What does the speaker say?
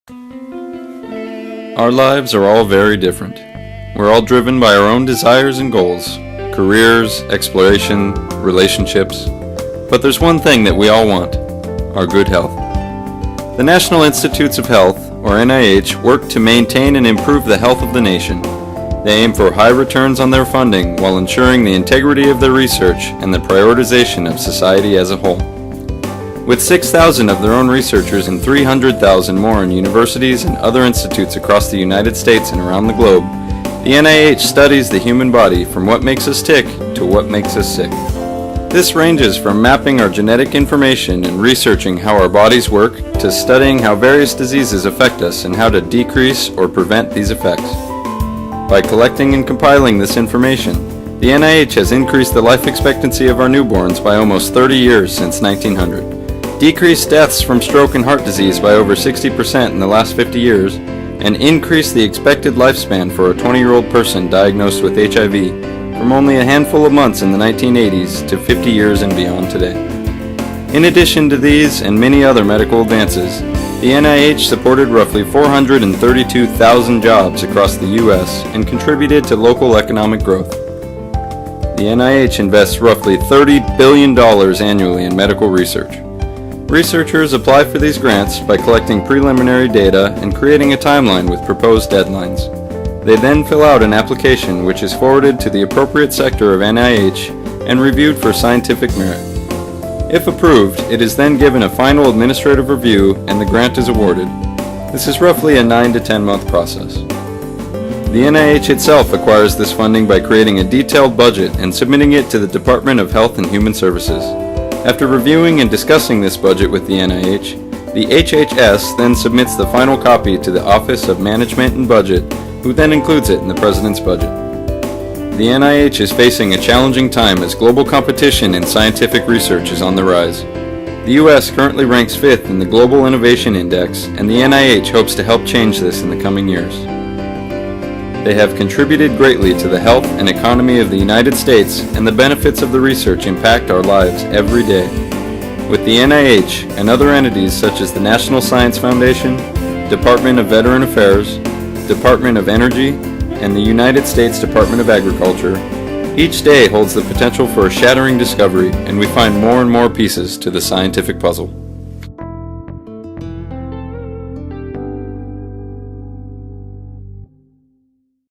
Our lives are all very different. We're all driven by our own desires and goals, careers, exploration, relationships. But there's one thing that we all want: our good health. The National Institutes of Health, or NIH, work to maintain and improve the health of the nation. They aim for high returns on their funding while ensuring the integrity of their research and the prioritization of society as a whole. With 6,000 of their own researchers and 300,000 more in universities and other institutes across the United States and around the globe, the NIH studies the human body from what makes us tick to what makes us sick. This ranges from mapping our genetic information and researching how our bodies work to studying how various diseases affect us and how to decrease or prevent these effects. By collecting and compiling this information, the NIH has increased the life expectancy of our newborns by almost 30 years since 1900, decreased deaths from stroke and heart disease by over 60% in the last 50 years, and increased the expected lifespan for a 20-year-old person diagnosed with HIV from only a handful of months in the 1980s to 50 years and beyond today. In addition to these and many other medical advances, the NIH supported roughly 432,000 jobs across the U.S. and contributed to local economic growth. The NIH invests roughly $30 billion annually in medical research. Researchers apply for these grants by collecting preliminary data and creating a timeline with proposed deadlines. They then fill out an application which is forwarded to the appropriate sector of NIH and reviewed for scientific merit. If approved, it is then given a final administrative review and the grant is awarded. This is roughly a 9 to 10 month process. The NIH itself acquires this funding by creating a detailed budget and submitting it to the Department of Health and Human Services. After reviewing and discussing this budget with the NIH, the HHS then submits the final copy to the Office of Management and Budget, who then includes it in the President's budget. The NIH is facing a challenging time as global competition in scientific research is on the rise. The U.S. currently ranks 5th in the Global Innovation Index, and the NIH hopes to help change this in the coming years. They have contributed greatly to the health and economy of the United States, and the benefits of the research impact our lives every day. With the NIH and other entities such as the National Science Foundation, Department of Veteran Affairs, Department of Energy, and the United States Department of Agriculture, each day holds the potential for a shattering discovery, and we find more and more pieces to the scientific puzzle.